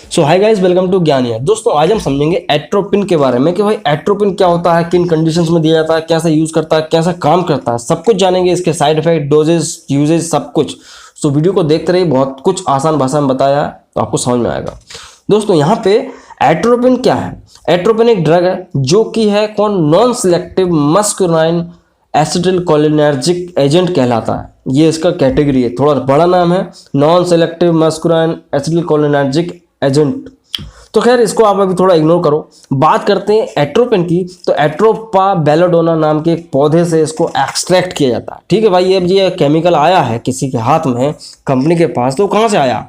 So hi guys, welcome to Gyan Yaar. दोस्तों आज हम समझेंगे एट्रोपिन के बारे में कि भाई एट्रोपिन क्या होता है, किन कंडीशंस में दिया जाता है, कैसे यूज करता है, कैसा काम करता है, सब कुछ जानेंगे। इसके साइड इफेक्ट, डोजेस, यूजेस, सब कुछ। सो वीडियो को देखते रहिए, बहुत कुछ आसान भाषा में बताया तो आपको समझ में आएगा। दोस्तों यहाँ पे एट्रोपिन क्या है? एट्रोपिन एक ड्रग है जो कि है कौन, नॉन सिलेक्टिव मस्कुलाइन एसिटिलकोलिनर्जिक एजेंट कहलाता है। ये इसका कैटेगरी है, थोड़ा बड़ा नाम है, नॉन सेलेक्टिव मस्कुलाइन एसिटिलकोलिनर्जिक एजेंट। तो खैर इसको आप अभी थोड़ा इग्नोर करो। बात करते हैं एट्रोपिन की, तो एट्रोपा बेलोडोना नाम के एक पौधे से इसको एक्सट्रैक्ट किया जाता है। ठीक है भाई, अब ये केमिकल आया है किसी के हाथ में, कंपनी के पास, तो कहाँ से आया?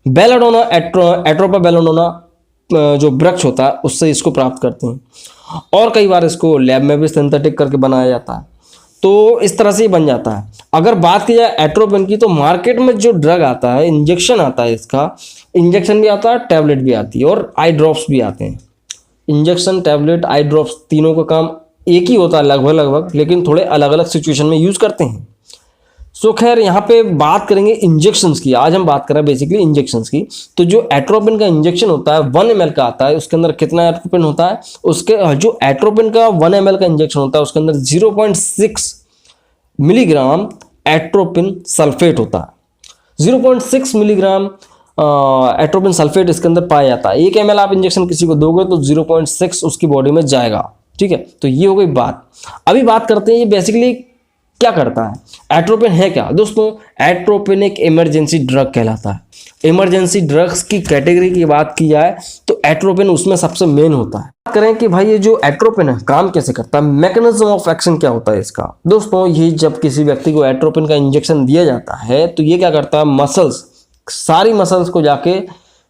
बेलोडोना, एट्रोपा बेलोडोना जो वृक्ष होता है उससे इसको प्राप्त करते हैं, और कई बार इसको लैब में भी सिंथेटिक करके बनाया जाता है। तो इस तरह से ही बन जाता है। अगर बात की जाए एट्रोपिन की, तो मार्केट में जो ड्रग आता है, इंजेक्शन आता है, इसका इंजेक्शन भी आता है, टैबलेट भी आती है, और आई ड्रॉप्स भी आते हैं। इंजेक्शन, टैबलेट, आई ड्रॉप्स, तीनों का काम एक ही होता है लगभग, लेकिन थोड़े अलग अलग सिचुएशन में यूज़ करते हैं। सो खैर यहाँ पे बात करेंगे इंजेक्शंस की। आज हम बात कर रहे हैं बेसिकली इंजेक्शंस की। तो जो एट्रोपिन का इंजेक्शन होता है 1 ml का आता है, उसके अंदर कितना एट्रोपिन होता है? उसके जो एट्रोपिन का 1 ml का इंजेक्शन होता है उसके अंदर 0.6 मिलीग्राम एट्रोपिन सल्फेट होता है। 0.6 मिलीग्राम एट्रोपिन सल्फेट इसके अंदर पाया जाता है। 1 ml आप इंजेक्शन किसी को दोगे तो 0.6 उसकी बॉडी में जाएगा। ठीक है, तो ये हो गई बात। अभी बात करते हैं ये बेसिकली क्या करता है। एट्रोपिन है क्या? दोस्तों एट्रोपिन एक इमरजेंसी ड्रग कहलाता है। इमरजेंसी ड्रग्स की कैटेगरी की बात की जाए तो एट्रोपिन उसमें सबसे मेन होता है। बात करें कि भाई ये जो एट्रोपिन है काम कैसे करता है, मैकेनिज्म ऑफ एक्शन क्या होता है इसका। दोस्तों ये जब किसी व्यक्ति को एट्रोपिन का इंजेक्शन दिया जाता है तो ये क्या करता है, मसल्स, सारी मसल्स को जाके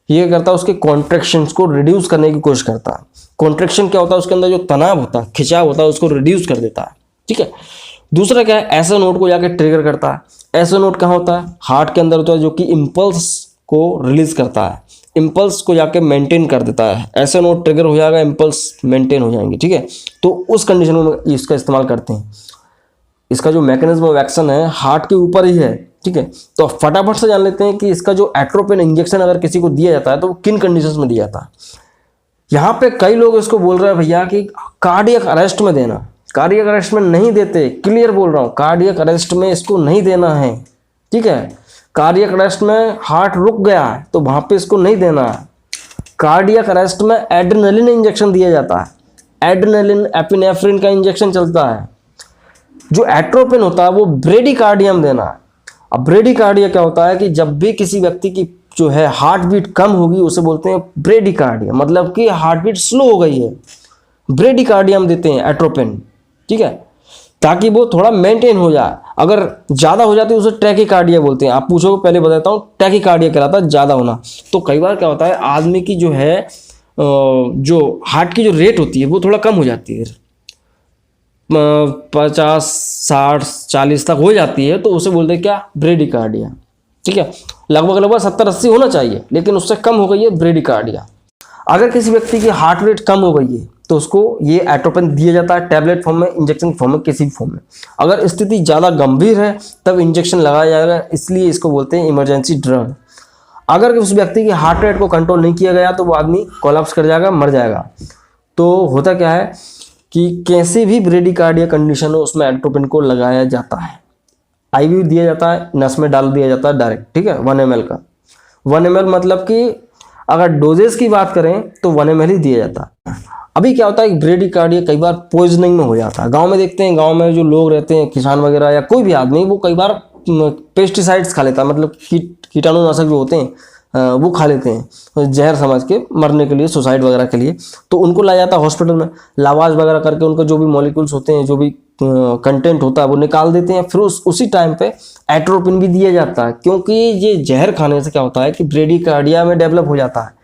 ये करता है, उसके कॉन्ट्रैक्शंस को रिड्यूस करने की कोशिश करता है। कॉन्ट्रैक्शन क्या होता है, उसके अंदर जो तनाव होता है, खिंचाव होता है, उसको रिड्यूस कर देता है। ठीक है, दूसरा क्या है, एसओ नोड को जाके ट्रिगर करता है। एसओ नोड कहाँ होता है? हार्ट के अंदर होता है, जो कि इम्पल्स को रिलीज करता है, इम्पल्स को जाके मेंटेन कर देता है। एसओ नोड ट्रिगर हो जाएगा, इम्पल्स मेंटेन हो जाएंगे। ठीक है, तो उस कंडीशन में इसका इस्तेमाल करते हैं। इसका जो मैकेनिज्म ऑफ एक्शन है हार्ट के ऊपर ही है। ठीक है, तो फटाफट से जान लेते हैं कि इसका जो एट्रोपिन इंजेक्शन अगर किसी को दिया जाता है तो किन कंडीशन में दिया जाता है। यहाँ पे कई लोग इसको बोल रहे हैं भैया कि कार्डियक अरेस्ट में देना। कार्डियक अरेस्ट में नहीं देते, क्लियर बोल रहा हूँ, कार्डियक अरेस्ट में इसको नहीं देना है। ठीक है, कार्डियक अरेस्ट में हार्ट रुक गया है तो वहाँ पे इसको नहीं देना है। कार्डियक अरेस्ट में एड्रेनलिन इंजेक्शन दिया जाता है, एड्रेनलिन एपिनेफ्रिन का इंजेक्शन चलता है। जो एट्रोपिन होता है वो ब्रेडिकार्डियम देना है। अब ब्रेडिकार्डिया क्या होता है कि जब भी किसी व्यक्ति की जो है हार्ट बीट कम होगी उसे बोलते हैं ब्रेडिकार्डिया, मतलब कि हार्ट बीट स्लो हो गई है, ब्रेडिकार्डियम देते हैं एट्रोपिन। ठीक है, ताकि वो थोड़ा मेंटेन हो जाए। अगर ज़्यादा हो जाती है उसे टैकीकार्डिया बोलते हैं। आप पूछोगे, पहले बताता हूँ, टैकीकार्डिया कहलाता है ज़्यादा होना। तो कई बार क्या होता है, आदमी की जो है जो हार्ट की जो रेट होती है वो थोड़ा कम हो जाती है, 50, 60, 40 तक हो जाती है, तो उसे बोलते हैं क्या, ब्रेडिकार्डिया। ठीक है, लगभग 70-80 होना चाहिए, लेकिन उससे कम हो गई है, ब्रेडिकार्डिया। अगर किसी व्यक्ति की हार्ट रेट कम हो गई है तो उसको ये एट्रोपिन दिया जाता है, टैबलेट फॉर्म में, इंजेक्शन फॉर्म में, किसी भी फॉर्म में। अगर स्थिति ज़्यादा गंभीर है तब इंजेक्शन लगाया जाएगा, इसलिए इसको बोलते हैं इमरजेंसी ड्रग। अगर उस व्यक्ति की हार्ट रेट को कंट्रोल नहीं किया गया तो वो आदमी कोलैप्स कर जाएगा, मर जाएगा। तो होता क्या है कि कैसे भी ब्रेडिकार्डिया कंडीशन हो उसमें एट्रोपिन को लगाया जाता है। आईवी दिया जाता है, नस में डाल दिया जाता है डायरेक्ट। ठीक है, 1 ml का। 1 ml मतलब कि अगर डोजेस की बात करें तो 1 ml ही दिया जाता है। अभी क्या होता है, ब्रेडिकार्डिया कई बार पॉइजनिंग में हो जाता है। गांव में देखते हैं, गांव में जो लोग रहते हैं, किसान वगैरह या कोई भी आदमी, वो कई बार पेस्टिसाइड्स खा लेता है, मतलब कीटाणुनाशक जो होते हैं वो खा लेते हैं जहर समझ के, मरने के लिए, सुसाइड वगैरह के लिए। तो उनको लाया जाता है हॉस्पिटल में, लावाज वगैरह करके उनका जो भी मॉलिक्यूल्स होते हैं, जो भी कंटेंट होता है वो निकाल देते हैं। फिर उसी टाइम पे एट्रोपिन भी दिया जाता है, क्योंकि ये जहर खाने से क्या होता है कि ब्रेडिकार्डिया में डेवलप हो जाता है,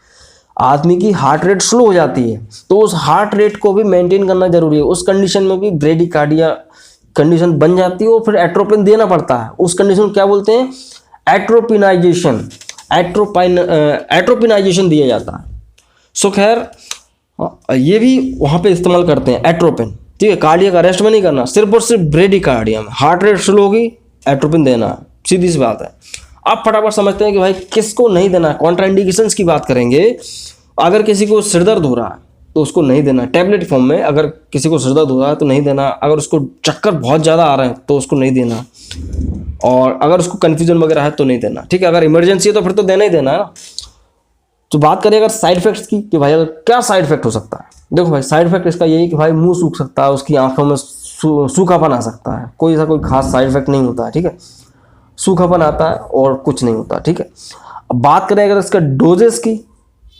आदमी की हार्ट रेट स्लो हो जाती है। तो उस हार्ट रेट को भी मेंटेन करना जरूरी है। उस कंडीशन में भी ब्रेडिकार्डिया कंडीशन बन जाती है और फिर एट्रोपिन देना पड़ता है। उस कंडीशन को क्या बोलते हैं, एट्रोपिनाइजेशन। एट्रोपिनाइजेशन दिया जाता है। सो खैर ये भी वहाँ पे इस्तेमाल करते हैं एट्रोपिन। ठीक है, कार्डियक अरेस्ट में नहीं करना, सिर्फ और सिर्फ ब्रेडिकार्डिया में हार्ट रेट स्लो होगी, एट्रोपिन देना, सीधी सी बात है। आप फटाफट समझते हैं कि भाई किसको नहीं देना। कॉन्ट्राइंडिकेशंस की बात करेंगे, अगर किसी को सिर दर्द हो रहा है तो उसको नहीं देना टैबलेट फॉर्म में, अगर किसी को सिर दर्द हो रहा है तो नहीं देना, अगर उसको चक्कर बहुत ज़्यादा आ रहे हैं तो उसको नहीं देना, और अगर उसको कन्फ्यूजन वगैरह है तो नहीं देना, ठीक है। अगर इमरजेंसी है तो फिर तो देना ही देना है ना। तो बात करें अगर साइड इफेक्ट्स की कि भाई अगर क्या साइड इफेक्ट हो सकता है, देखो भाई साइड इफेक्ट इसका यही कि भाई मुंह सूख सकता है, उसकी आंखों में सूखापन आ सकता है, कोई ऐसा कोई खास साइड इफेक्ट नहीं होता है, ठीक है। सूखापन आता है और कुछ नहीं होता, ठीक है। अब बात करें अगर इसका डोजेस की,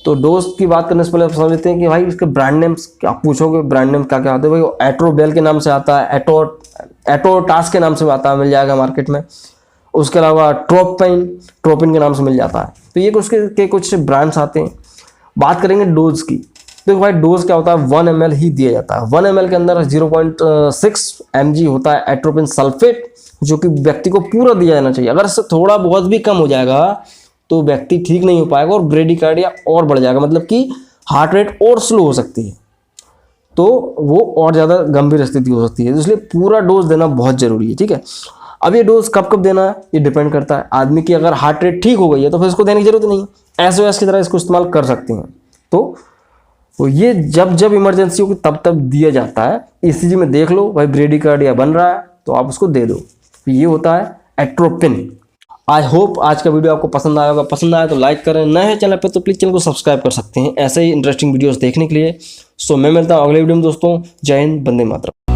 तो डोज की बात करने से पहले आप समझ लेते हैं कि भाई इसके ब्रांड नेम्स, क्या आप पूछोगे ब्रांड नेम क्या क्या आते हैं, भाई एट्रोबेल के नाम से आता है, एटोटास के नाम से आता है, मिल जाएगा मार्केट में। उसके अलावा ट्रोपिन के नाम से मिल जाता है। तो ये उसके कुछ ब्रांड्स आते हैं। बात करेंगे डोज की, देखो भाई डोज क्या होता है, 1 ml ही दिया जाता है। 1 ml के अंदर 0.6 mg होता है एट्रोपिन सल्फेट, जो कि व्यक्ति को पूरा दिया जाना चाहिए। अगर इससे थोड़ा बहुत भी कम हो जाएगा तो व्यक्ति ठीक नहीं हो पाएगा और ब्रेडिकार्डिया और बढ़ जाएगा, मतलब कि हार्ट रेट और स्लो हो सकती है, तो वो और ज़्यादा गंभीर स्थिति हो सकती है। इसलिए पूरा डोज देना बहुत ज़रूरी है, ठीक है। अब ये डोज कब कब देना है ये डिपेंड करता है आदमी की। अगर हार्ट रेट ठीक हो गई है तो फिर इसको देने की जरूरत नहीं है, SOS की तरह इसको इस्तेमाल कर सकते हैं। तो ये जब जब इमरजेंसी होगी तब तब दिया जाता है। ECG में देख लो भाई ब्रेडिकार्डिया बन रहा है तो आप उसको दे दो, ये होता है एट्रोपिन। आई होप आज का वीडियो आपको पसंद आया होगा। पसंद आया तो लाइक करें, नए हैं चैनल पे तो प्लीज़ चैनल को सब्सक्राइब कर सकते हैं ऐसे ही इंटरेस्टिंग वीडियोस देखने के लिए। सो मैं मिलता हूँ अगले वीडियो में दोस्तों। जय हिंद, वंदे मातरम।